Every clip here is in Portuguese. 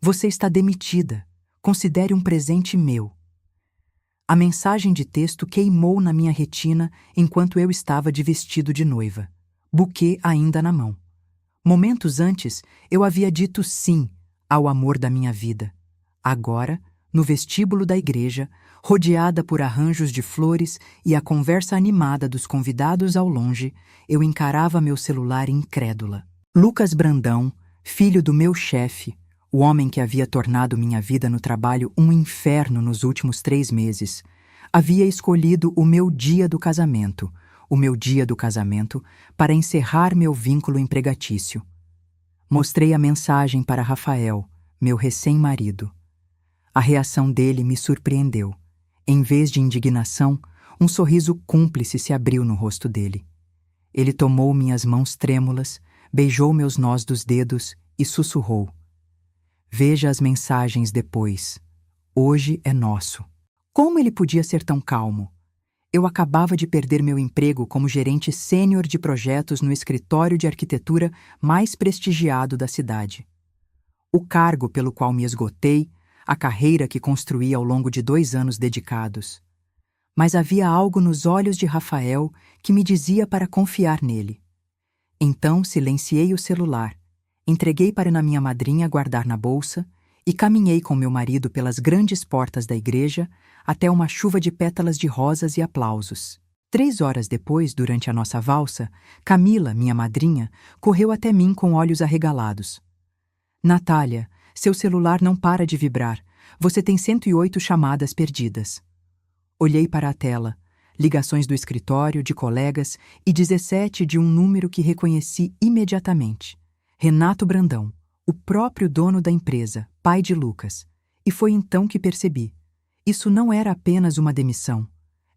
Você está demitida. Considere um presente meu. A mensagem de texto queimou na minha retina enquanto eu estava de vestido de noiva, buquê ainda na mão. Momentos antes, eu havia dito sim ao amor da minha vida. Agora, no vestíbulo da igreja, rodeada por arranjos de flores e a conversa animada dos convidados ao longe, eu encarava meu celular incrédula. Lucas Brandão, filho do meu chefe, o homem que havia tornado minha vida no trabalho um inferno nos últimos 3 meses, havia escolhido o meu dia do casamento, para encerrar meu vínculo empregatício. Mostrei a mensagem para Rafael, meu recém-marido. A reação dele me surpreendeu. Em vez de indignação, um sorriso cúmplice se abriu no rosto dele. Ele tomou minhas mãos trêmulas, beijou meus nós dos dedos e sussurrou: "Veja as mensagens depois. Hoje é nosso." Como ele podia ser tão calmo? Eu acabava de perder meu emprego como gerente sênior de projetos no escritório de arquitetura mais prestigiado da cidade. O cargo pelo qual me esgotei, a carreira que construí ao longo de 2 anos dedicados. Mas havia algo nos olhos de Rafael que me dizia para confiar nele. Então silenciei o celular, entreguei para minha madrinha guardar na bolsa e caminhei com meu marido pelas grandes portas da igreja até uma chuva de pétalas de rosas e aplausos. 3 horas depois, durante a nossa valsa, Camila, minha madrinha, correu até mim com olhos arregalados. "Natália, seu celular não para de vibrar. Você tem 108 chamadas perdidas." Olhei para a tela, ligações do escritório, de colegas e 17 de um número que reconheci imediatamente. Renato Brandão, o próprio dono da empresa, pai de Lucas. E foi então que percebi. Isso não era apenas uma demissão.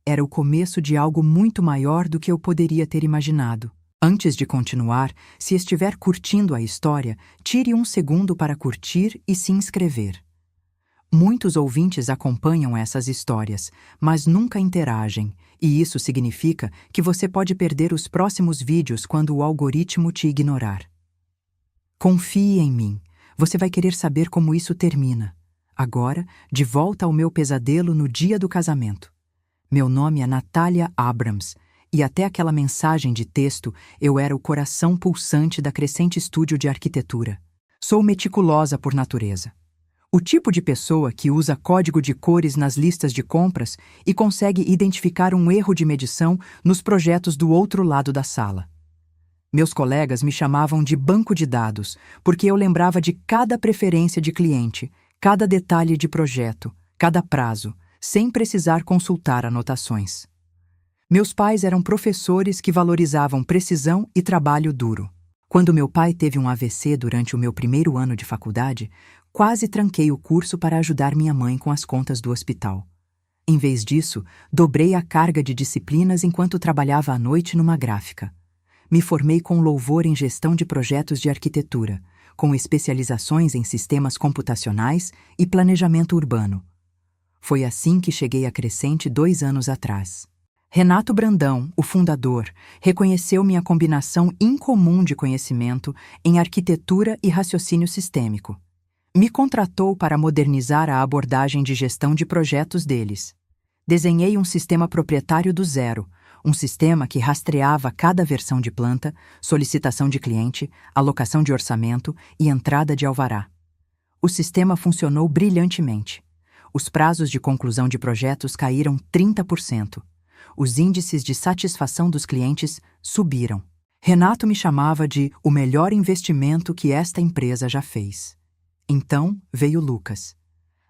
Era o começo de algo muito maior do que eu poderia ter imaginado. Antes de continuar, se estiver curtindo a história, tire 1 segundo para curtir e se inscrever. Muitos ouvintes acompanham essas histórias, mas nunca interagem, e isso significa que você pode perder os próximos vídeos quando o algoritmo te ignorar. Confie em mim. Você vai querer saber como isso termina. Agora, de volta ao meu pesadelo no dia do casamento. Meu nome é Natália Abrams, e até aquela mensagem de texto eu era o coração pulsante da Crescente Estúdio de Arquitetura. Sou meticulosa por natureza. O tipo de pessoa que usa código de cores nas listas de compras e consegue identificar um erro de medição nos projetos do outro lado da sala. Meus colegas me chamavam de banco de dados, porque eu lembrava de cada preferência de cliente, cada detalhe de projeto, cada prazo, sem precisar consultar anotações. Meus pais eram professores que valorizavam precisão e trabalho duro. Quando meu pai teve um AVC durante o meu primeiro ano de faculdade, quase tranquei o curso para ajudar minha mãe com as contas do hospital. Em vez disso, dobrei a carga de disciplinas enquanto trabalhava à noite numa gráfica. Me formei com louvor em gestão de projetos de arquitetura, com especializações em sistemas computacionais e planejamento urbano. Foi assim que cheguei à Crescente 2 anos atrás. Renato Brandão, o fundador, reconheceu minha combinação incomum de conhecimento em arquitetura e raciocínio sistêmico. Me contratou para modernizar a abordagem de gestão de projetos deles. Desenhei um sistema proprietário do zero, um sistema que rastreava cada versão de planta, solicitação de cliente, alocação de orçamento e entrada de alvará. O sistema funcionou brilhantemente. Os prazos de conclusão de projetos caíram 30%. Os índices de satisfação dos clientes subiram. Renato me chamava de o melhor investimento que esta empresa já fez. Então veio Lucas.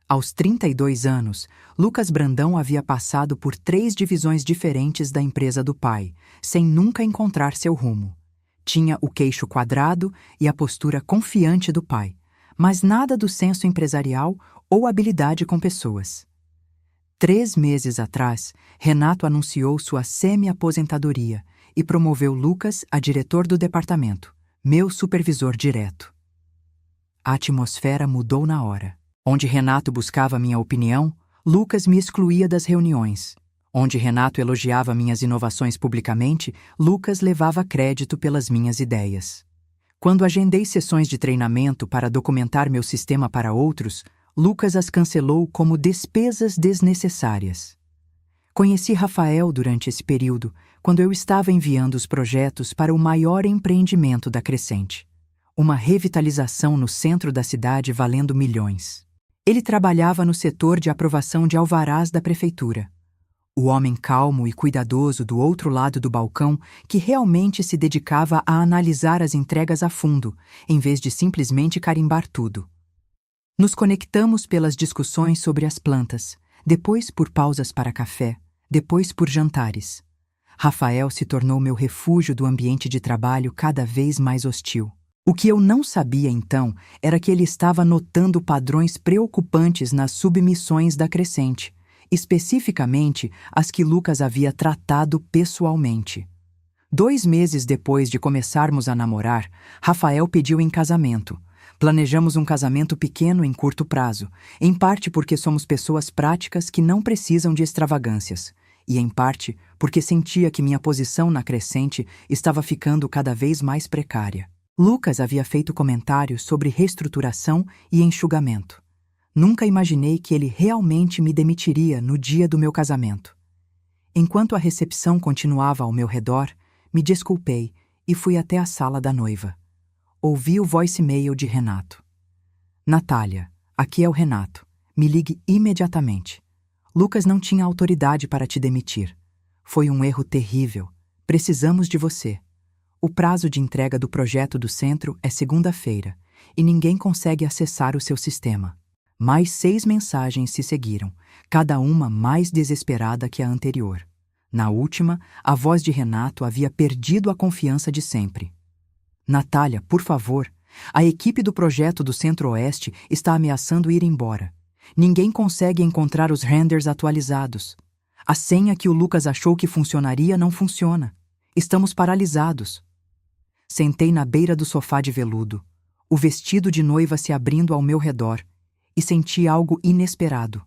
Aos 32 anos, Lucas Brandão havia passado por 3 divisões diferentes da empresa do pai, sem nunca encontrar seu rumo. Tinha o queixo quadrado e a postura confiante do pai, mas nada do senso empresarial ou habilidade com pessoas. 3 meses atrás, Renato anunciou sua semi-aposentadoria e promoveu Lucas a diretor do departamento, meu supervisor direto. A atmosfera mudou na hora. Onde Renato buscava minha opinião, Lucas me excluía das reuniões. Onde Renato elogiava minhas inovações publicamente, Lucas levava crédito pelas minhas ideias. Quando agendei sessões de treinamento para documentar meu sistema para outros, Lucas as cancelou como despesas desnecessárias. Conheci Rafael durante esse período, quando eu estava enviando os projetos para o maior empreendimento da Crescente. Uma revitalização no centro da cidade valendo milhões. Ele trabalhava no setor de aprovação de alvarás da prefeitura. O homem calmo e cuidadoso do outro lado do balcão que realmente se dedicava a analisar as entregas a fundo, em vez de simplesmente carimbar tudo. Nos conectamos pelas discussões sobre as plantas, depois por pausas para café, depois por jantares. Rafael se tornou meu refúgio do ambiente de trabalho cada vez mais hostil. O que eu não sabia então era que ele estava notando padrões preocupantes nas submissões da Crescente, especificamente as que Lucas havia tratado pessoalmente. 2 meses depois de começarmos a namorar, Rafael pediu em casamento. Planejamos um casamento pequeno em curto prazo, em parte porque somos pessoas práticas que não precisam de extravagâncias, e em parte porque sentia que minha posição na Crescente estava ficando cada vez mais precária. Lucas havia feito comentários sobre reestruturação e enxugamento. Nunca imaginei que ele realmente me demitiria no dia do meu casamento. Enquanto a recepção continuava ao meu redor, me desculpei e fui até a sala da noiva. Ouvi o voicemail de Renato. Natália, aqui é o Renato. Me ligue imediatamente. Lucas não tinha autoridade para te demitir. Foi um erro terrível. Precisamos de você. O prazo de entrega do projeto do centro é segunda-feira e ninguém consegue acessar o seu sistema. Mais 6 mensagens se seguiram, cada uma mais desesperada que a anterior. Na última, a voz de Renato havia perdido a confiança de sempre. Natália, por favor, a equipe do projeto do Centro-Oeste está ameaçando ir embora. Ninguém consegue encontrar os renders atualizados. A senha que o Lucas achou que funcionaria não funciona. Estamos paralisados. Sentei na beira do sofá de veludo, o vestido de noiva se abrindo ao meu redor, e senti algo inesperado.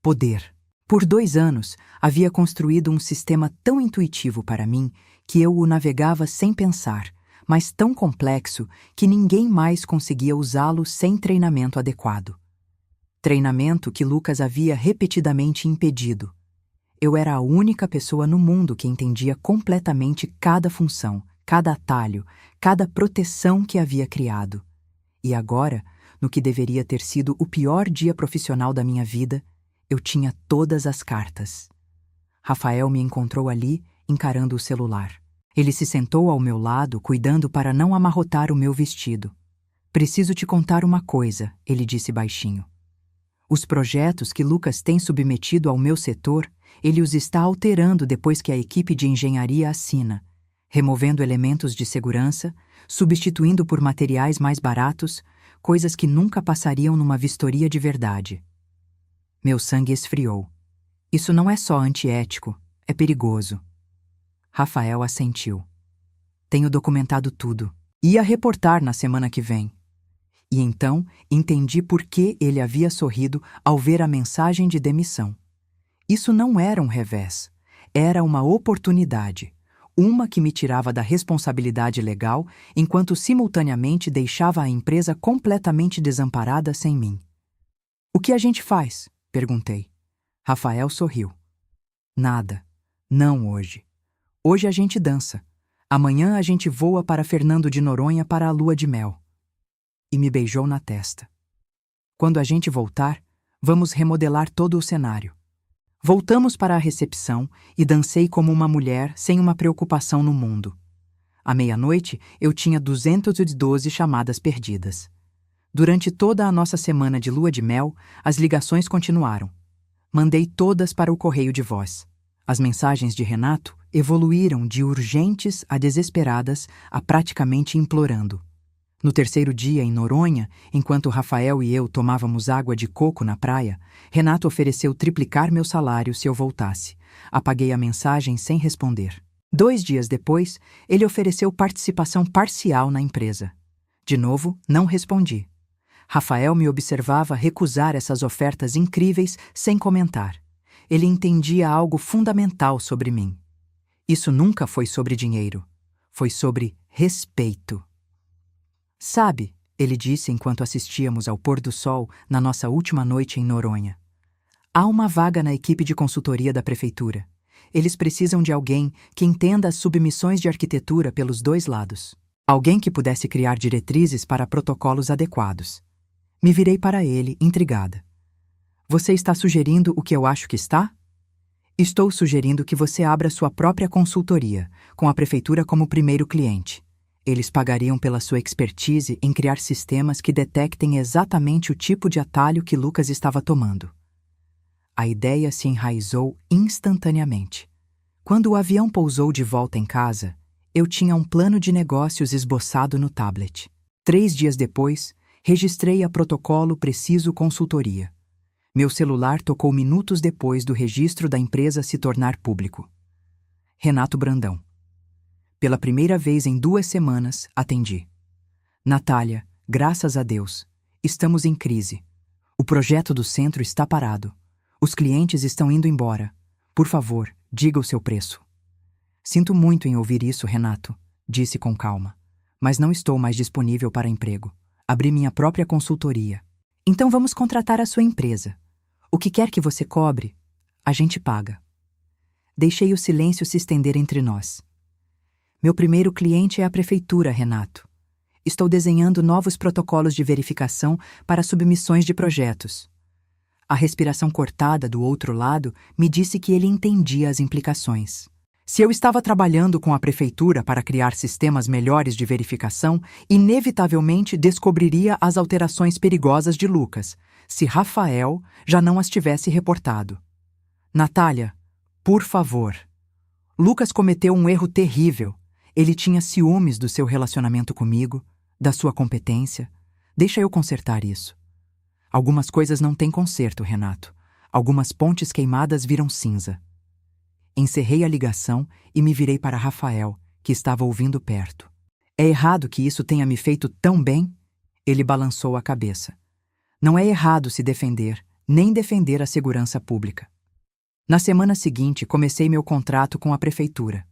Poder. Por 2 anos, havia construído um sistema tão intuitivo para mim que eu o navegava sem pensar, mas tão complexo que ninguém mais conseguia usá-lo sem treinamento adequado. Treinamento que Lucas havia repetidamente impedido. Eu era a única pessoa no mundo que entendia completamente cada função, cada atalho, cada proteção que havia criado. E agora, no que deveria ter sido o pior dia profissional da minha vida, eu tinha todas as cartas. Rafael me encontrou ali, encarando o celular. Ele se sentou ao meu lado, cuidando para não amarrotar o meu vestido. Preciso te contar uma coisa, ele disse baixinho. Os projetos que Lucas tem submetido ao meu setor, ele os está alterando depois que a equipe de engenharia assina, removendo elementos de segurança, substituindo por materiais mais baratos, coisas que nunca passariam numa vistoria de verdade. Meu sangue esfriou. Isso não é só antiético, é perigoso. Rafael assentiu. Tenho documentado tudo. Ia reportar na semana que vem. E então entendi por que ele havia sorrido ao ver a mensagem de demissão. Isso não era um revés, era uma oportunidade. Uma que me tirava da responsabilidade legal, enquanto simultaneamente deixava a empresa completamente desamparada sem mim. O que a gente faz? Perguntei. Rafael sorriu. Nada. Não hoje. Hoje a gente dança. Amanhã a gente voa para Fernando de Noronha para a lua de mel. E me beijou na testa. Quando a gente voltar, vamos remodelar todo o cenário. Voltamos para a recepção e dancei como uma mulher sem uma preocupação no mundo. À meia-noite, eu tinha 212 chamadas perdidas. Durante toda a nossa semana de lua de mel, as ligações continuaram. Mandei todas para o correio de voz. As mensagens de Renato evoluíram de urgentes a desesperadas a praticamente implorando. No terceiro dia, em Noronha, enquanto Rafael e eu tomávamos água de coco na praia, Renato ofereceu triplicar meu salário se eu voltasse. Apaguei a mensagem sem responder. 2 dias depois, ele ofereceu participação parcial na empresa. De novo, não respondi. Rafael me observava recusar essas ofertas incríveis sem comentar. Ele entendia algo fundamental sobre mim. Isso nunca foi sobre dinheiro. Foi sobre respeito. Sabe, ele disse enquanto assistíamos ao pôr do sol na nossa última noite em Noronha. Há uma vaga na equipe de consultoria da prefeitura. Eles precisam de alguém que entenda as submissões de arquitetura pelos dois lados. Alguém que pudesse criar diretrizes para protocolos adequados. Me virei para ele, intrigada. Você está sugerindo o que eu acho que está? Estou sugerindo que você abra sua própria consultoria, com a prefeitura como primeiro cliente. Eles pagariam pela sua expertise em criar sistemas que detectem exatamente o tipo de atalho que Lucas estava tomando. A ideia se enraizou instantaneamente. Quando o avião pousou de volta em casa, eu tinha um plano de negócios esboçado no tablet. 3 dias depois, registrei a protocolo Preciso Consultoria. Meu celular tocou minutos depois do registro da empresa se tornar público. Renato Brandão. Pela primeira vez em 2 semanas, atendi. Natália, graças a Deus, estamos em crise. O projeto do centro está parado. Os clientes estão indo embora. Por favor, diga o seu preço. Sinto muito em ouvir isso, Renato, disse com calma. Mas não estou mais disponível para emprego. Abri minha própria consultoria. Então vamos contratar a sua empresa. O que quer que você cobre, a gente paga. Deixei o silêncio se estender entre nós. Meu primeiro cliente é a prefeitura, Renato. Estou desenhando novos protocolos de verificação para submissões de projetos. A respiração cortada do outro lado me disse que ele entendia as implicações. Se eu estava trabalhando com a prefeitura para criar sistemas melhores de verificação, inevitavelmente descobriria as alterações perigosas de Lucas, se Rafael já não as tivesse reportado. Natália, por favor. Lucas cometeu um erro terrível. Ele tinha ciúmes do seu relacionamento comigo, da sua competência. Deixa eu consertar isso. Algumas coisas não têm conserto, Renato. Algumas pontes queimadas viram cinza. Encerrei a ligação e me virei para Rafael, que estava ouvindo perto. É errado que isso tenha me feito tão bem? Ele balançou a cabeça. Não é errado se defender, nem defender a segurança pública. Na semana seguinte, comecei meu contrato com a prefeitura.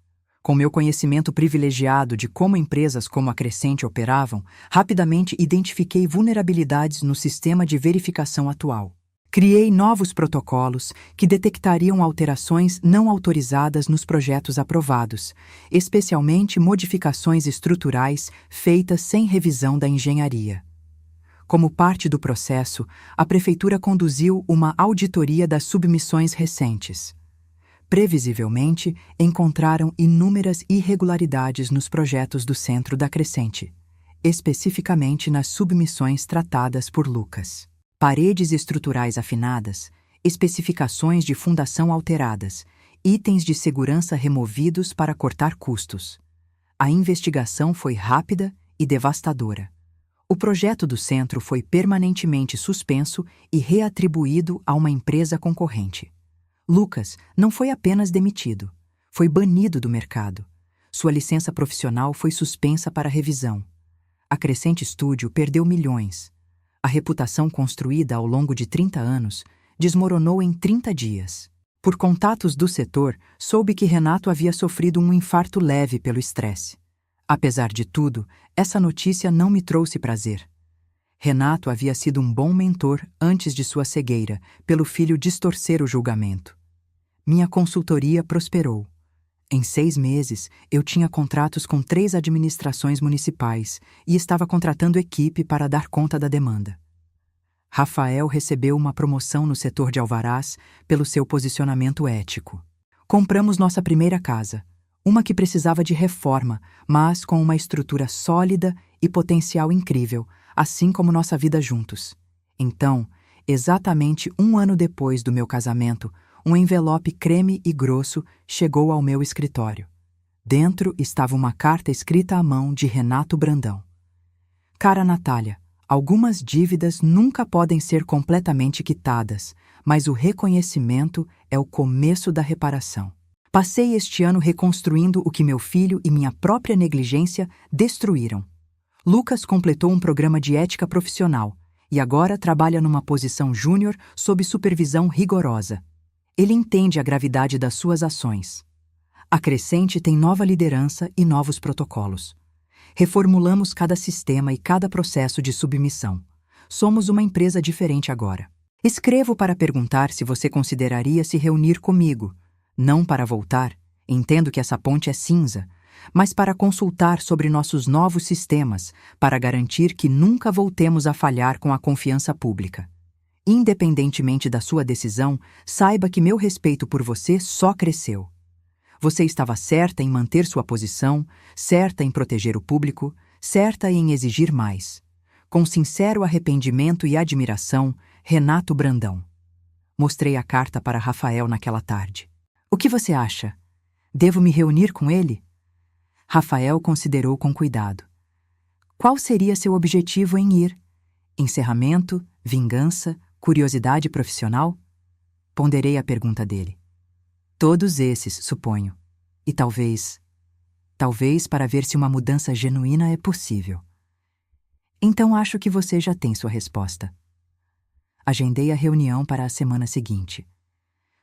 Com meu conhecimento privilegiado de como empresas como a Crescente operavam, rapidamente identifiquei vulnerabilidades no sistema de verificação atual. Criei novos protocolos que detectariam alterações não autorizadas nos projetos aprovados, especialmente modificações estruturais feitas sem revisão da engenharia. Como parte do processo, a prefeitura conduziu uma auditoria das submissões recentes. Previsivelmente, encontraram inúmeras irregularidades nos projetos do Centro da Crescente, especificamente nas submissões tratadas por Lucas. Paredes estruturais afinadas, especificações de fundação alteradas, itens de segurança removidos para cortar custos. A investigação foi rápida e devastadora. O projeto do centro foi permanentemente suspenso e reatribuído a uma empresa concorrente. Lucas não foi apenas demitido, foi banido do mercado. Sua licença profissional foi suspensa para revisão. A Crescente Studio perdeu milhões. A reputação construída ao longo de 30 anos desmoronou em 30 dias. Por contatos do setor, soube que Renato havia sofrido um infarto leve pelo estresse. Apesar de tudo, essa notícia não me trouxe prazer. Renato havia sido um bom mentor antes de sua cegueira, pelo filho distorcer o julgamento. Minha consultoria prosperou. Em 6 meses, eu tinha contratos com 3 administrações municipais e estava contratando equipe para dar conta da demanda. Rafael recebeu uma promoção no setor de alvarás pelo seu posicionamento ético. Compramos nossa primeira casa, uma que precisava de reforma, mas com uma estrutura sólida e potencial incrível, assim como nossa vida juntos. Então, exatamente 1 ano depois do meu casamento, um envelope creme e grosso chegou ao meu escritório. Dentro estava uma carta escrita à mão de Renato Brandão. Cara Natália, algumas dívidas nunca podem ser completamente quitadas, mas o reconhecimento é o começo da reparação. Passei este ano reconstruindo o que meu filho e minha própria negligência destruíram. Lucas completou um programa de ética profissional e agora trabalha numa posição júnior sob supervisão rigorosa. Ele entende a gravidade das suas ações. A Crescente tem nova liderança e novos protocolos. Reformulamos cada sistema e cada processo de submissão. Somos uma empresa diferente agora. Escrevo para perguntar se você consideraria se reunir comigo, não para voltar, entendo que essa ponte é cinza, mas para consultar sobre nossos novos sistemas, para garantir que nunca voltemos a falhar com a confiança pública. Independentemente da sua decisão, saiba que meu respeito por você só cresceu. Você estava certa em manter sua posição, certa em proteger o público, certa em exigir mais. Com sincero arrependimento e admiração, Renato Brandão. Mostrei a carta para Rafael naquela tarde. O que você acha? Devo me reunir com ele? Rafael considerou com cuidado. Qual seria seu objetivo em ir? Encerramento, vingança, curiosidade profissional? Ponderei a pergunta dele. Todos esses, suponho. E talvez para ver se uma mudança genuína é possível. Então acho que você já tem sua resposta. Agendei a reunião para a semana seguinte.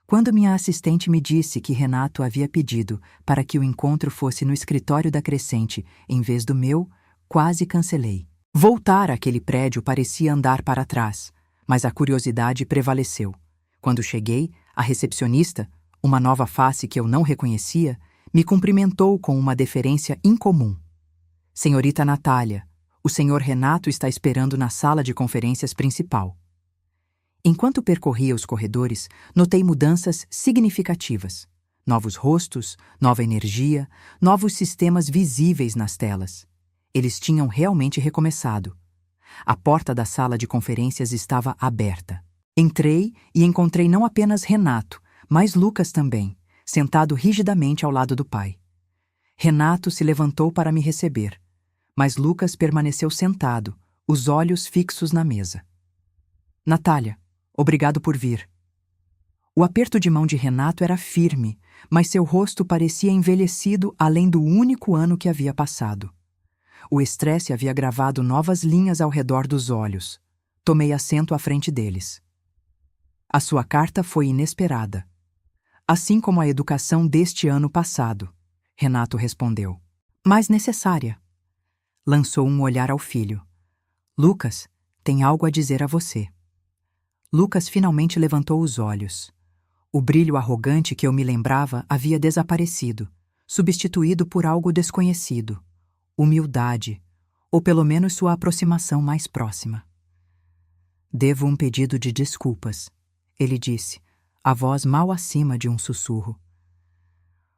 Quando minha assistente me disse que Renato havia pedido para que o encontro fosse no escritório da Crescente em vez do meu, quase cancelei. Voltar àquele prédio parecia andar para trás, mas a curiosidade prevaleceu. Quando cheguei, a recepcionista, uma nova face que eu não reconhecia, me cumprimentou com uma deferência incomum. Senhorita Natália, o senhor Renato está esperando na sala de conferências principal. Enquanto percorria os corredores, notei mudanças significativas. Novos rostos, nova energia, novos sistemas visíveis nas telas. Eles tinham realmente recomeçado. A porta da sala de conferências estava aberta. Entrei e encontrei não apenas Renato, mas Lucas também, sentado rigidamente ao lado do pai. Renato se levantou para me receber, mas Lucas permaneceu sentado, os olhos fixos na mesa. Natália, obrigado por vir. O aperto de mão de Renato era firme, mas seu rosto parecia envelhecido além do único ano que havia passado. O estresse havia gravado novas linhas ao redor dos olhos. Tomei assento à frente deles. A sua carta foi inesperada. Assim como a educação deste ano passado, Renato respondeu. Mas necessária. Lançou um olhar ao filho. Lucas, tem algo a dizer a você. Lucas finalmente levantou os olhos. O brilho arrogante que eu me lembrava havia desaparecido, substituído por algo desconhecido. Humildade, ou pelo menos sua aproximação mais próxima. Devo um pedido de desculpas, ele disse, a voz mal acima de um sussurro.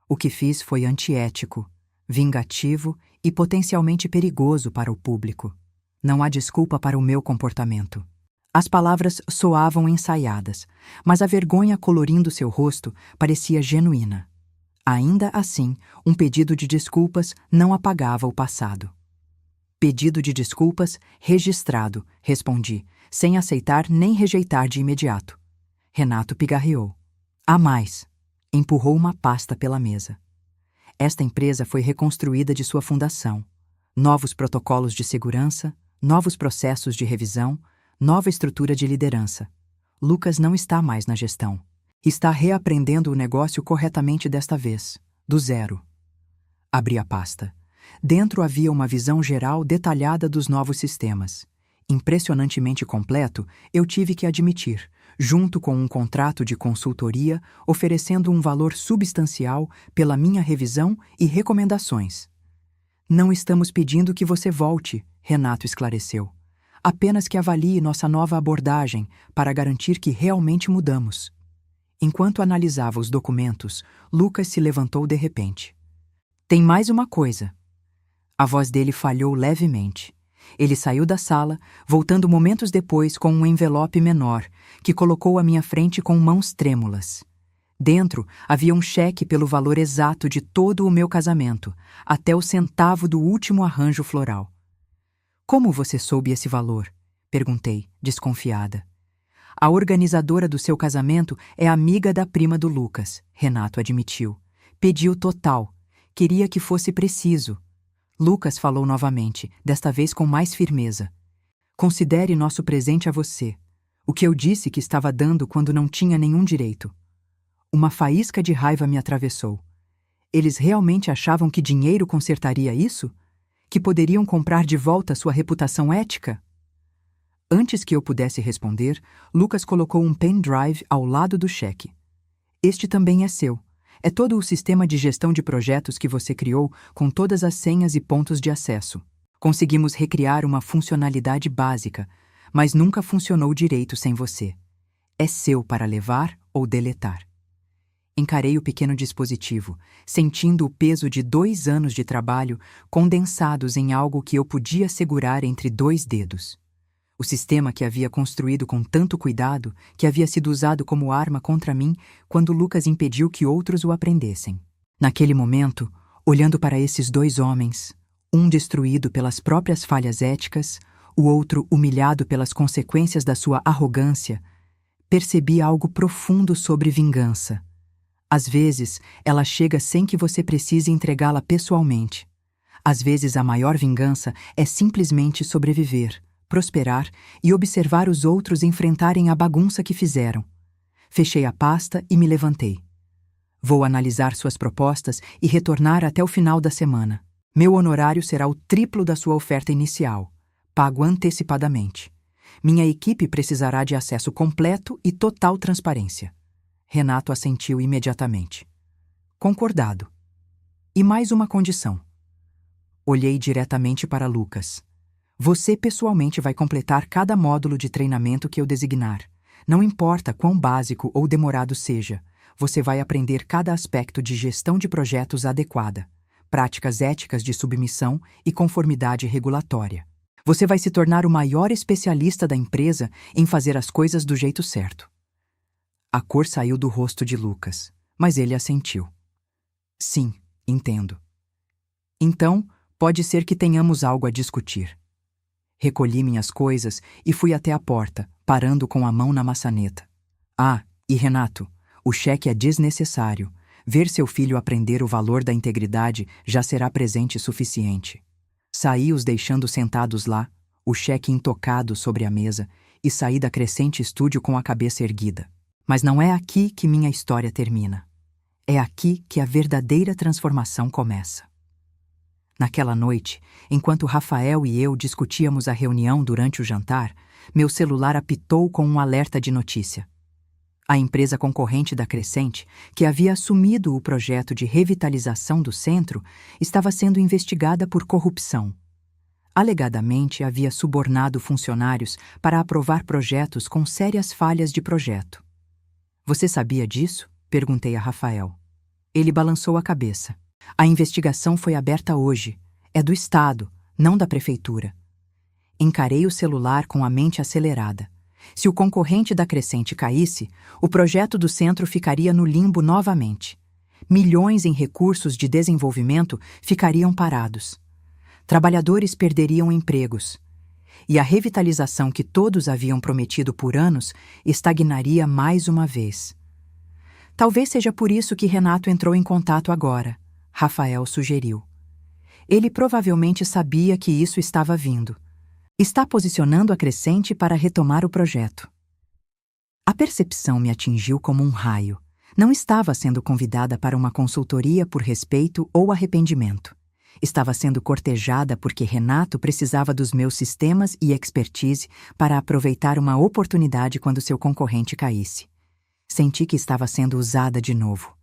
O que fiz foi antiético, vingativo e potencialmente perigoso para o público. Não há desculpa para o meu comportamento. As palavras soavam ensaiadas, mas a vergonha colorindo seu rosto parecia genuína. Ainda assim, um pedido de desculpas não apagava o passado. Pedido de desculpas registrado, respondi, sem aceitar nem rejeitar de imediato. Renato pigarreou. Há mais. Empurrou uma pasta pela mesa. Esta empresa foi reconstruída de sua fundação. Novos protocolos de segurança, novos processos de revisão, nova estrutura de liderança. Lucas não está mais na gestão. Está reaprendendo o negócio corretamente desta vez, do zero. Abri a pasta. Dentro havia uma visão geral detalhada dos novos sistemas. Impressionantemente completo, eu tive que admitir, junto com um contrato de consultoria oferecendo um valor substancial pela minha revisão e recomendações. Não estamos pedindo que você volte, Renato esclareceu. Apenas que avalie nossa nova abordagem para garantir que realmente mudamos. Enquanto analisava os documentos, Lucas se levantou de repente. Tem mais uma coisa. A voz dele falhou levemente. Ele saiu da sala, voltando momentos depois com um envelope menor, que colocou à minha frente com mãos trêmulas. Dentro havia um cheque pelo valor exato de todo o meu casamento, até o centavo do último arranjo floral. Como você soube esse valor? Perguntei, desconfiada. A organizadora do seu casamento é amiga da prima do Lucas, Renato admitiu. Pediu total. Queria que fosse preciso. Lucas falou novamente, desta vez com mais firmeza. Considere nosso presente a você. O que eu disse que estava dando quando não tinha nenhum direito. Uma faísca de raiva me atravessou. Eles realmente achavam que dinheiro consertaria isso? Que poderiam comprar de volta sua reputação ética? Antes que eu pudesse responder, Lucas colocou um pendrive ao lado do cheque. Este também é seu. É todo o sistema de gestão de projetos que você criou, com todas as senhas e pontos de acesso. Conseguimos recriar uma funcionalidade básica, mas nunca funcionou direito sem você. É seu para levar ou deletar. Encarei o pequeno dispositivo, sentindo o peso de 2 anos de trabalho condensados em algo que eu podia segurar entre 2 dedos. O sistema que havia construído com tanto cuidado, que havia sido usado como arma contra mim quando Lucas impediu que outros o aprendessem. Naquele momento, olhando para esses 2 homens, um destruído pelas próprias falhas éticas, o outro humilhado pelas consequências da sua arrogância, percebi algo profundo sobre vingança. Às vezes, ela chega sem que você precise entregá-la pessoalmente. Às vezes, a maior vingança é simplesmente sobreviver, prosperar e observar os outros enfrentarem a bagunça que fizeram. Fechei a pasta e me levantei. Vou analisar suas propostas e retornar até o final da semana. Meu honorário será o triplo da sua oferta inicial, pago antecipadamente. Minha equipe precisará de acesso completo e total transparência. Renato assentiu imediatamente. Concordado. E mais uma condição. Olhei diretamente para Lucas. Você pessoalmente vai completar cada módulo de treinamento que eu designar. Não importa quão básico ou demorado seja, você vai aprender cada aspecto de gestão de projetos adequada, práticas éticas de submissão e conformidade regulatória. Você vai se tornar o maior especialista da empresa em fazer as coisas do jeito certo. A cor saiu do rosto de Lucas, mas ele assentiu. Sim, entendo. Então, pode ser que tenhamos algo a discutir. Recolhi minhas coisas e fui até a porta, parando com a mão na maçaneta. Ah, e Renato, o cheque é desnecessário. Ver seu filho aprender o valor da integridade já será presente suficiente. Saí os deixando sentados lá, o cheque intocado sobre a mesa, e saí da Crescente Estúdio com a cabeça erguida. Mas não é aqui que minha história termina. É aqui que a verdadeira transformação começa. Naquela noite, enquanto Rafael e eu discutíamos a reunião durante o jantar, meu celular apitou com um alerta de notícia. A empresa concorrente da Crescente, que havia assumido o projeto de revitalização do centro, estava sendo investigada por corrupção. Alegadamente, havia subornado funcionários para aprovar projetos com sérias falhas de projeto. Você sabia disso? Perguntei a Rafael. Ele balançou a cabeça. A investigação foi aberta hoje. É do Estado, não da Prefeitura. Encarei o celular com a mente acelerada. Se o concorrente da Crescente caísse, o projeto do centro ficaria no limbo novamente. Milhões em recursos de desenvolvimento ficariam parados. Trabalhadores perderiam empregos. E a revitalização que todos haviam prometido por anos estagnaria mais uma vez. Talvez seja por isso que Renato entrou em contato agora, Rafael sugeriu. Ele provavelmente sabia que isso estava vindo. Está posicionando a Crescente para retomar o projeto. A percepção me atingiu como um raio. Não estava sendo convidada para uma consultoria por respeito ou arrependimento. Estava sendo cortejada porque Renato precisava dos meus sistemas e expertise para aproveitar uma oportunidade quando seu concorrente caísse. Senti que estava sendo usada de novo.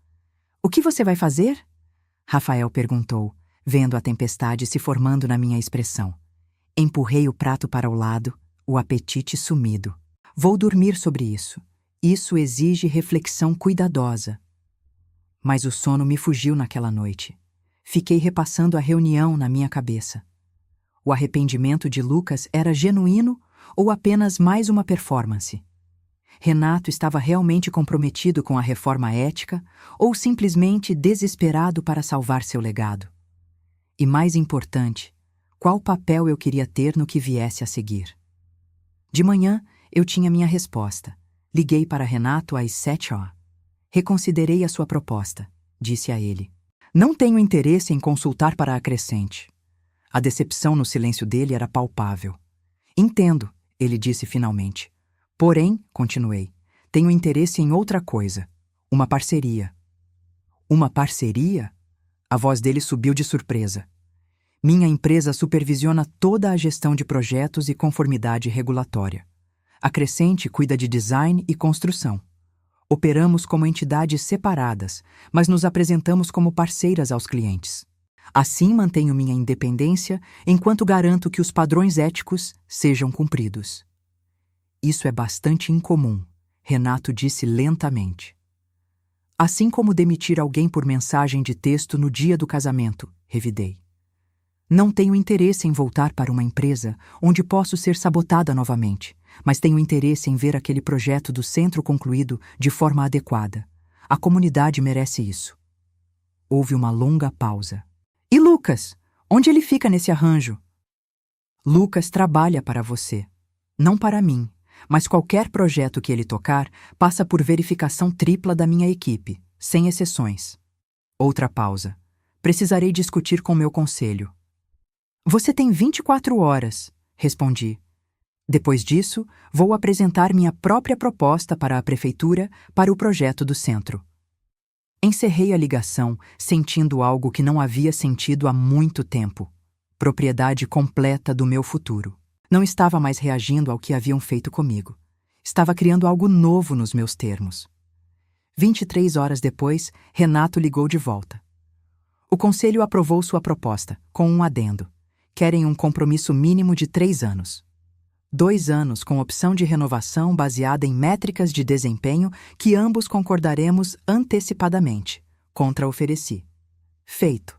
O que você vai fazer? Rafael perguntou, vendo a tempestade se formando na minha expressão. Empurrei o prato para o lado, o apetite sumido. Vou dormir sobre isso. Isso exige reflexão cuidadosa. Mas o sono me fugiu naquela noite. Fiquei repassando a reunião na minha cabeça. O arrependimento de Lucas era genuíno ou apenas mais uma performance? Renato estava realmente comprometido com a reforma ética ou simplesmente desesperado para salvar seu legado? E mais importante, qual papel eu queria ter no que viesse a seguir? De manhã, eu tinha minha resposta. Liguei para Renato às 7h. Reconsiderei a sua proposta, disse a ele. Não tenho interesse em consultar para a Crescente. A decepção no silêncio dele era palpável. Entendo, ele disse finalmente. Porém, continuei, tenho interesse em outra coisa. Uma parceria. Uma parceria? A voz dele subiu de surpresa. Minha empresa supervisiona toda a gestão de projetos e conformidade regulatória. A Crescente cuida de design e construção. Operamos como entidades separadas, mas nos apresentamos como parceiras aos clientes. Assim mantenho minha independência enquanto garanto que os padrões éticos sejam cumpridos. Isso é bastante incomum, Renato disse lentamente. Assim como demitir alguém por mensagem de texto no dia do casamento, revidei. Não tenho interesse em voltar para uma empresa onde posso ser sabotada novamente, mas tenho interesse em ver aquele projeto do centro concluído de forma adequada. A comunidade merece isso. Houve uma longa pausa. E Lucas? Onde ele fica nesse arranjo? Lucas trabalha para você. Não para mim, mas qualquer projeto que ele tocar passa por verificação tripla da minha equipe, sem exceções. Outra pausa. Precisarei discutir com meu conselho. Você tem 24 horas, respondi. Depois disso, vou apresentar minha própria proposta para a prefeitura para o projeto do centro. Encerrei a ligação, sentindo algo que não havia sentido há muito tempo. Propriedade completa do meu futuro. Não estava mais reagindo ao que haviam feito comigo. Estava criando algo novo nos meus termos. 23 horas depois, Renato ligou de volta. O conselho aprovou sua proposta, com um adendo. Querem um compromisso mínimo de 3 anos. 2 anos com opção de renovação baseada em métricas de desempenho que ambos concordaremos antecipadamente. Contra-ofereci. Feito.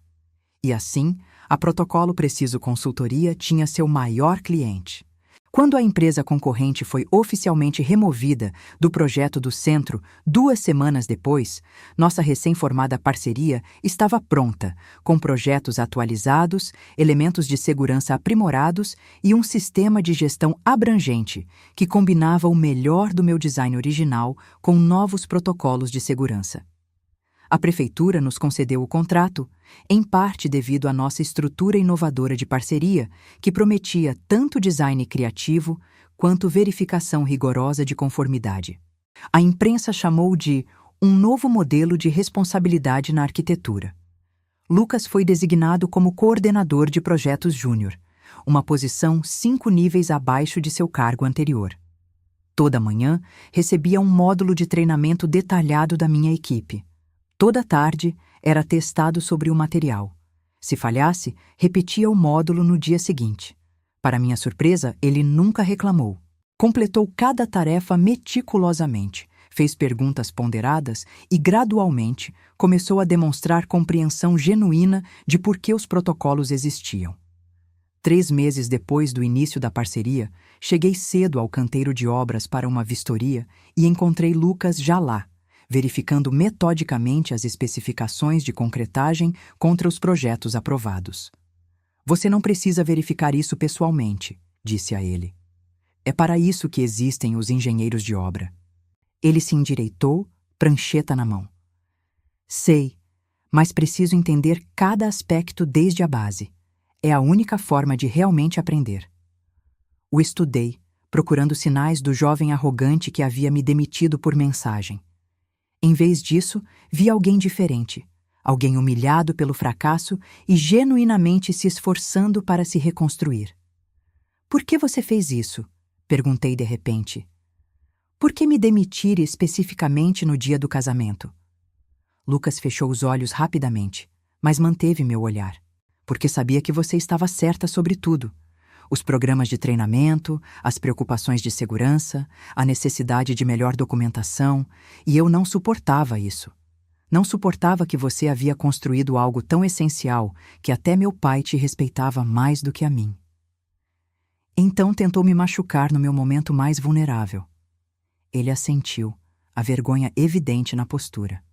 E assim, a Protocolo Preciso Consultoria tinha seu maior cliente. Quando a empresa concorrente foi oficialmente removida do projeto do centro 2 semanas depois, nossa recém-formada parceria estava pronta, com projetos atualizados, elementos de segurança aprimorados e um sistema de gestão abrangente que combinava o melhor do meu design original com novos protocolos de segurança. A prefeitura nos concedeu o contrato, em parte devido à nossa estrutura inovadora de parceria, que prometia tanto design criativo quanto verificação rigorosa de conformidade. A imprensa chamou de um novo modelo de responsabilidade na arquitetura. Lucas foi designado como coordenador de projetos júnior, uma posição 5 níveis abaixo de seu cargo anterior. Toda manhã, recebia um módulo de treinamento detalhado da minha equipe. Toda tarde, era testado sobre o material. Se falhasse, repetia o módulo no dia seguinte. Para minha surpresa, ele nunca reclamou. Completou cada tarefa meticulosamente, fez perguntas ponderadas e, gradualmente, começou a demonstrar compreensão genuína de por que os protocolos existiam. 3 meses depois do início da parceria, cheguei cedo ao canteiro de obras para uma vistoria e encontrei Lucas já lá, verificando metodicamente as especificações de concretagem contra os projetos aprovados. Você não precisa verificar isso pessoalmente, disse a ele. É para isso que existem os engenheiros de obra. Ele se endireitou, prancheta na mão. Sei, mas preciso entender cada aspecto desde a base. É a única forma de realmente aprender. O estudei, procurando sinais do jovem arrogante que havia me demitido por mensagem. Em vez disso, vi alguém diferente, alguém humilhado pelo fracasso e genuinamente se esforçando para se reconstruir. Por que você fez isso? Perguntei de repente. Por que me demitir especificamente no dia do casamento? Lucas fechou os olhos rapidamente, mas manteve meu olhar, porque sabia que você estava certa sobre tudo. Os programas de treinamento, as preocupações de segurança, a necessidade de melhor documentação, e eu não suportava isso. Não suportava que você havia construído algo tão essencial que até meu pai te respeitava mais do que a mim. Então tentou me machucar no meu momento mais vulnerável. Ele assentiu, a vergonha evidente na postura.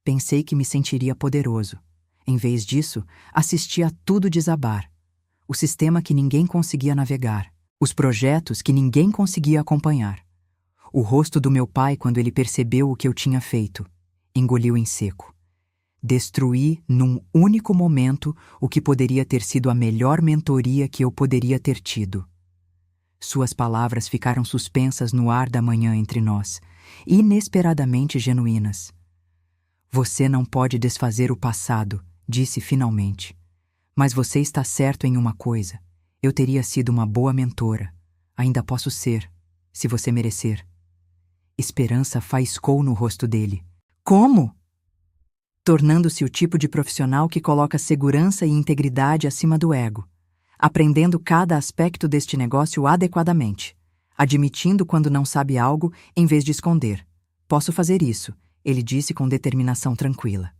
Pensei que me sentiria poderoso. Em vez disso, assisti a tudo desabar. O sistema que ninguém conseguia navegar, os projetos que ninguém conseguia acompanhar. O rosto do meu pai quando ele percebeu o que eu tinha feito. Engoliu em seco. Destruí, num único momento, o que poderia ter sido a melhor mentoria que eu poderia ter tido. Suas palavras ficaram suspensas no ar da manhã entre nós, inesperadamente genuínas. Você não pode desfazer o passado, disse finalmente. Mas você está certo em uma coisa. Eu teria sido uma boa mentora. Ainda posso ser, se você merecer. Esperança faiscou no rosto dele. Como? Tornando-se o tipo de profissional que coloca segurança e integridade acima do ego, aprendendo cada aspecto deste negócio adequadamente, admitindo quando não sabe algo em vez de esconder. Posso fazer isso, ele disse com determinação tranquila.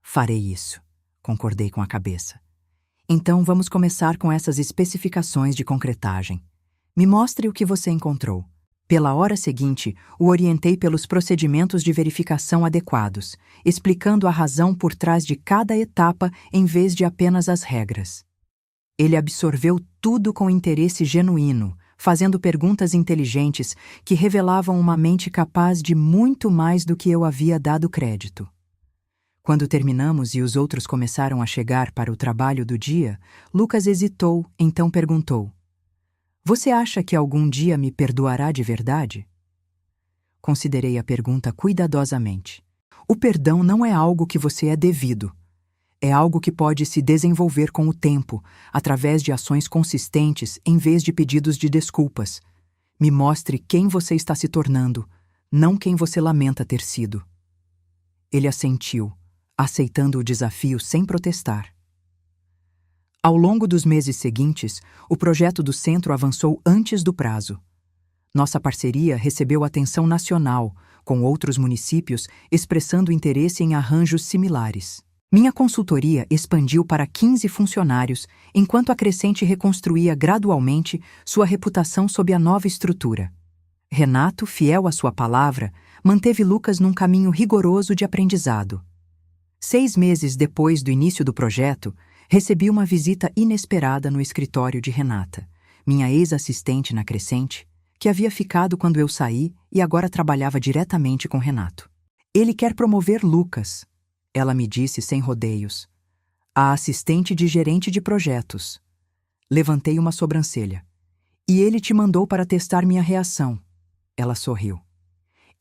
Farei isso, concordei com a cabeça. Então vamos começar com essas especificações de concretagem. Me mostre o que você encontrou. Pela hora seguinte, o orientei pelos procedimentos de verificação adequados, explicando a razão por trás de cada etapa em vez de apenas as regras. Ele absorveu tudo com interesse genuíno, fazendo perguntas inteligentes que revelavam uma mente capaz de muito mais do que eu havia dado crédito. Quando terminamos e os outros começaram a chegar para o trabalho do dia, Lucas hesitou, então perguntou: Você acha que algum dia me perdoará de verdade? Considerei a pergunta cuidadosamente. O perdão não é algo que você é devido. É algo que pode se desenvolver com o tempo, através de ações consistentes em vez de pedidos de desculpas. Me mostre quem você está se tornando, não quem você lamenta ter sido. Ele assentiu, aceitando o desafio sem protestar. Ao longo dos meses seguintes, o projeto do centro avançou antes do prazo. Nossa parceria recebeu atenção nacional, com outros municípios expressando interesse em arranjos similares. Minha consultoria expandiu para 15 funcionários, enquanto a Crescente reconstruía gradualmente sua reputação sob a nova estrutura. Renato, fiel à sua palavra, manteve Lucas num caminho rigoroso de aprendizado. 6 meses depois do início do projeto, recebi uma visita inesperada no escritório de Renata, minha ex-assistente na Crescente, que havia ficado quando eu saí e agora trabalhava diretamente com Renato. Ele quer promover Lucas, ela me disse sem rodeios, a assistente de gerente de projetos. Levantei uma sobrancelha. E ele te mandou para testar minha reação. Ela sorriu.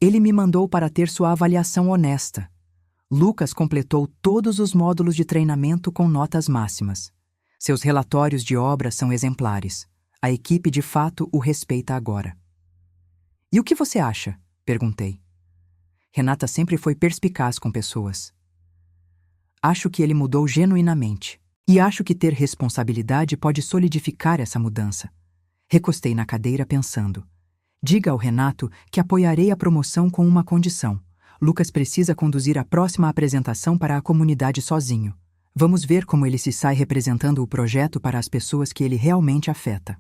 Ele me mandou para ter sua avaliação honesta. Lucas completou todos os módulos de treinamento com notas máximas. Seus relatórios de obra são exemplares. A equipe de fato o respeita agora. E o que você acha? Perguntei. Renata sempre foi perspicaz com pessoas. Acho que ele mudou genuinamente. E acho que ter responsabilidade pode solidificar essa mudança. Recostei na cadeira pensando. Diga ao Renato que apoiarei a promoção com uma condição. Lucas precisa conduzir a próxima apresentação para a comunidade sozinho. Vamos ver como ele se sai representando o projeto para as pessoas que ele realmente afeta.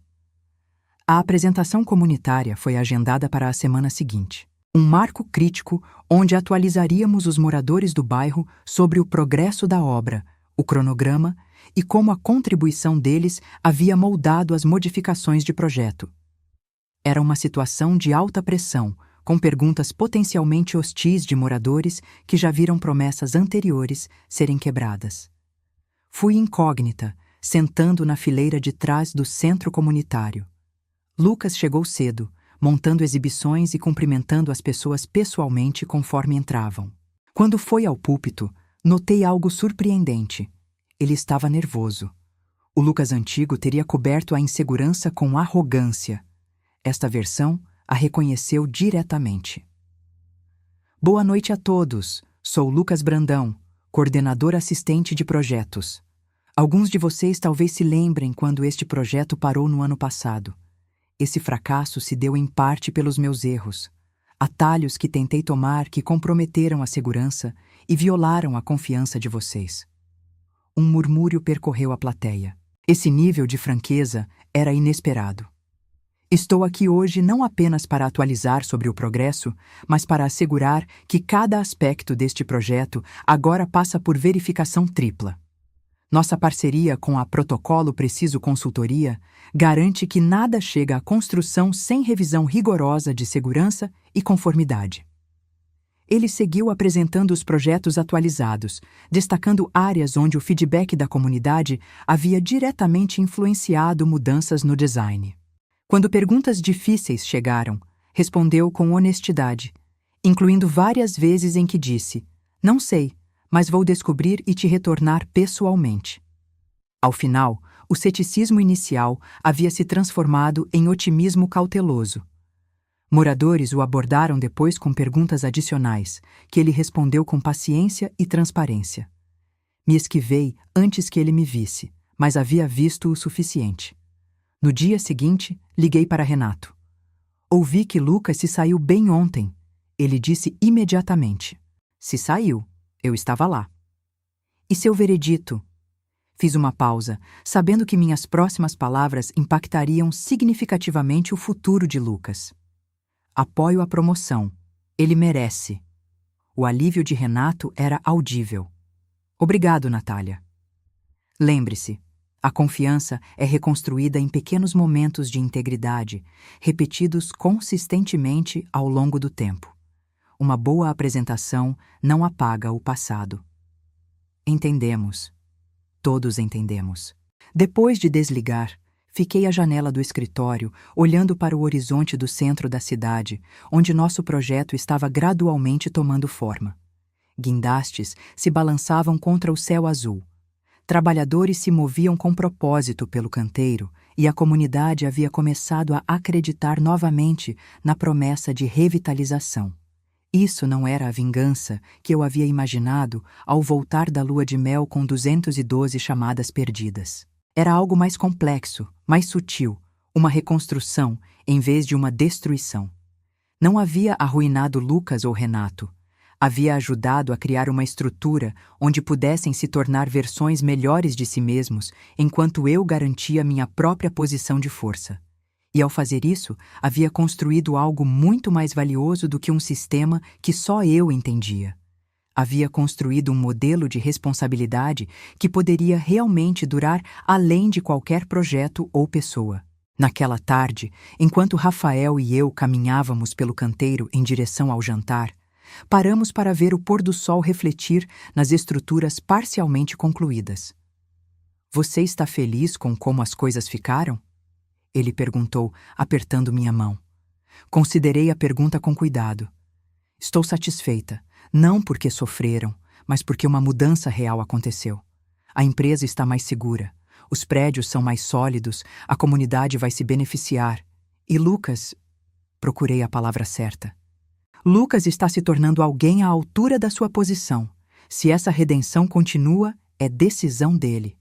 A apresentação comunitária foi agendada para a semana seguinte. Um marco crítico onde atualizaríamos os moradores do bairro sobre o progresso da obra, o cronograma e como a contribuição deles havia moldado as modificações de projeto. Era uma situação de alta pressão, com perguntas potencialmente hostis de moradores que já viram promessas anteriores serem quebradas. Fui incógnita, sentando na fileira de trás do centro comunitário. Lucas chegou cedo, montando exibições e cumprimentando as pessoas pessoalmente conforme entravam. Quando foi ao púlpito, notei algo surpreendente. Ele estava nervoso. O Lucas antigo teria coberto a insegurança com arrogância. Esta versão a reconheceu diretamente. Boa noite a todos. Sou Lucas Brandão, coordenador assistente de projetos. Alguns de vocês talvez se lembrem quando este projeto parou no ano passado. Esse fracasso se deu em parte pelos meus erros, atalhos que tentei tomar que comprometeram a segurança e violaram a confiança de vocês. Um murmúrio percorreu a plateia. Esse nível de franqueza era inesperado. Estou aqui hoje não apenas para atualizar sobre o progresso, mas para assegurar que cada aspecto deste projeto agora passa por verificação tripla. Nossa parceria com a Protocolo Preciso Consultoria garante que nada chega à construção sem revisão rigorosa de segurança e conformidade. Ele seguiu apresentando os projetos atualizados, destacando áreas onde o feedback da comunidade havia diretamente influenciado mudanças no design. Quando perguntas difíceis chegaram, respondeu com honestidade, incluindo várias vezes em que disse: "Não sei, mas vou descobrir e te retornar pessoalmente." Ao final, o ceticismo inicial havia se transformado em otimismo cauteloso. Moradores o abordaram depois com perguntas adicionais, que ele respondeu com paciência e transparência. Me esquivei antes que ele me visse, mas havia visto o suficiente. No dia seguinte, liguei para Renato. Ouvi que Lucas se saiu bem ontem. Ele disse imediatamente. Se saiu, eu estava lá. E seu veredito? Fiz uma pausa, sabendo que minhas próximas palavras impactariam significativamente o futuro de Lucas. Apoio a promoção. Ele merece. O alívio de Renato era audível. Obrigado, Natália. Lembre-se, a confiança é reconstruída em pequenos momentos de integridade, repetidos consistentemente ao longo do tempo. Uma boa apresentação não apaga o passado. Entendemos. Todos entendemos. Depois de desligar, fiquei à janela do escritório, olhando para o horizonte do centro da cidade, onde nosso projeto estava gradualmente tomando forma. Guindastes se balançavam contra o céu azul. Trabalhadores se moviam com propósito pelo canteiro e a comunidade havia começado a acreditar novamente na promessa de revitalização. Isso não era a vingança que eu havia imaginado ao voltar da lua de mel com 212 chamadas perdidas. Era algo mais complexo, mais sutil, uma reconstrução em vez de uma destruição. Não havia arruinado Lucas ou Renato. Havia ajudado a criar uma estrutura onde pudessem se tornar versões melhores de si mesmos, enquanto eu garantia minha própria posição de força. E ao fazer isso, havia construído algo muito mais valioso do que um sistema que só eu entendia. Havia construído um modelo de responsabilidade que poderia realmente durar além de qualquer projeto ou pessoa. Naquela tarde, enquanto Rafael e eu caminhávamos pelo canteiro em direção ao jantar, paramos para ver o pôr do sol refletir nas estruturas parcialmente concluídas. Você está feliz com como as coisas ficaram? Ele perguntou, apertando minha mão. Considerei a pergunta com cuidado. Estou satisfeita, não porque sofreram, mas porque uma mudança real aconteceu. A empresa está mais segura, os prédios são mais sólidos, a comunidade vai se beneficiar. E Lucas... Procurei a palavra certa. Lucas está se tornando alguém à altura da sua posição. Se essa redenção continua, é decisão dele.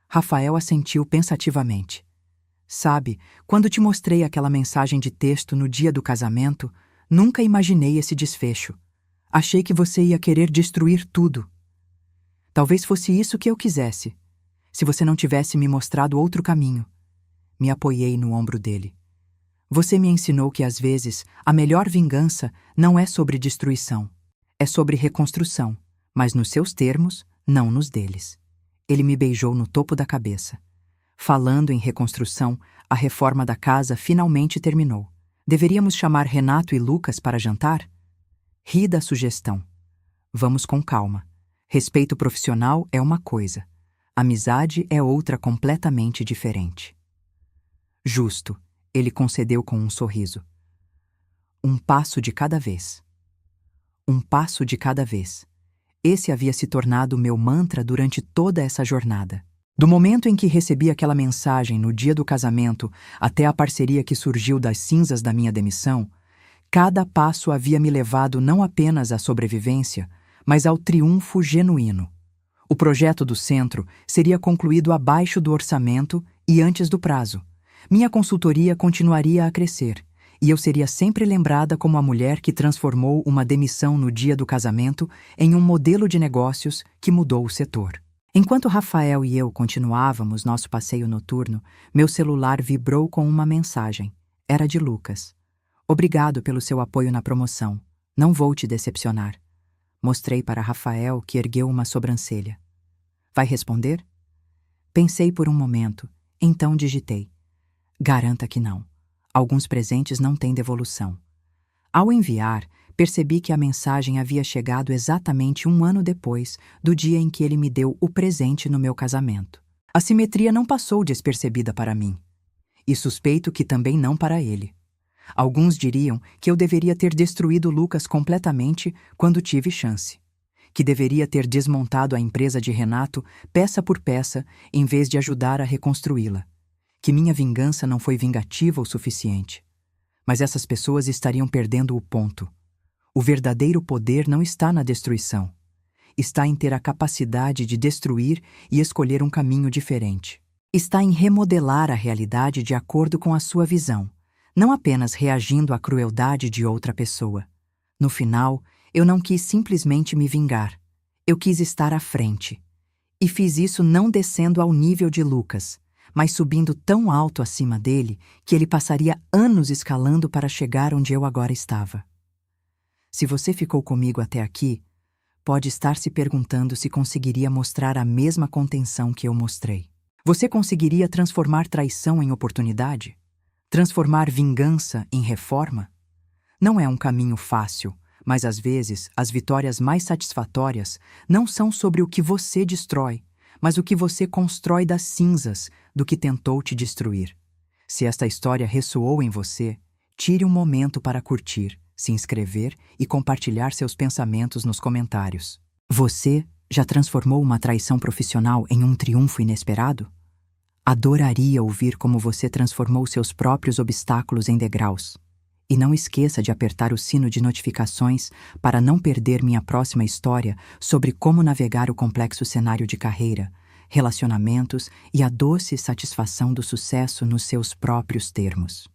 Rafael assentiu pensativamente. Sabe, quando te mostrei aquela mensagem de texto no dia do casamento, nunca imaginei esse desfecho. Achei que você ia querer destruir tudo. Talvez fosse isso que eu quisesse, se você não tivesse me mostrado outro caminho. Me apoiei no ombro dele. Você me ensinou que, às vezes, a melhor vingança não é sobre destruição. É sobre reconstrução, mas nos seus termos, não nos deles. Ele me beijou no topo da cabeça. Falando em reconstrução, a reforma da casa finalmente terminou. Deveríamos chamar Renato e Lucas para jantar? Ri da sugestão. Vamos com calma. Respeito profissional é uma coisa. Amizade é outra completamente diferente. Justo, ele concedeu com um sorriso. Um passo de cada vez. Um passo de cada vez. Esse havia se tornado meu mantra durante toda essa jornada. Do momento em que recebi aquela mensagem no dia do casamento até a parceria que surgiu das cinzas da minha demissão, cada passo havia me levado não apenas à sobrevivência, mas ao triunfo genuíno. O projeto do centro seria concluído abaixo do orçamento e antes do prazo. Minha consultoria continuaria a crescer, e eu seria sempre lembrada como a mulher que transformou uma demissão no dia do casamento em um modelo de negócios que mudou o setor. Enquanto Rafael e eu continuávamos nosso passeio noturno, meu celular vibrou com uma mensagem. Era de Lucas. Obrigado pelo seu apoio na promoção. Não vou te decepcionar. Mostrei para Rafael, que ergueu uma sobrancelha. Vai responder? Pensei por um momento, então digitei. Garanta que não. Alguns presentes não têm devolução. Ao enviar, percebi que a mensagem havia chegado exatamente 1 ano depois do dia em que ele me deu o presente no meu casamento. A simetria não passou despercebida para mim. E suspeito que também não para ele. Alguns diriam que eu deveria ter destruído Lucas completamente quando tive chance. que deveria ter desmontado a empresa de Renato peça por peça em vez de ajudar a reconstruí-la, que minha vingança não foi vingativa o suficiente. Mas essas pessoas estariam perdendo o ponto. O verdadeiro poder não está na destruição. Está em ter a capacidade de destruir e escolher um caminho diferente. Está em remodelar a realidade de acordo com a sua visão, não apenas reagindo à crueldade de outra pessoa. No final, eu não quis simplesmente me vingar. Eu quis estar à frente. E fiz isso não descendo ao nível de Lucas, mas subindo tão alto acima dele que ele passaria anos escalando para chegar onde eu agora estava. Se você ficou comigo até aqui, pode estar se perguntando se conseguiria mostrar a mesma contenção que eu mostrei. Você conseguiria transformar traição em oportunidade? Transformar vingança em reforma? Não é um caminho fácil, mas às vezes as vitórias mais satisfatórias não são sobre o que você destrói, mas o que você constrói das cinzas do que tentou te destruir. Se esta história ressoou em você, tire um momento para curtir, se inscrever e compartilhar seus pensamentos nos comentários. Você já transformou uma traição profissional em um triunfo inesperado? Adoraria ouvir como você transformou seus próprios obstáculos em degraus. E não esqueça de apertar o sino de notificações para não perder minha próxima história sobre como navegar o complexo cenário de carreira, relacionamentos e a doce satisfação do sucesso nos seus próprios termos.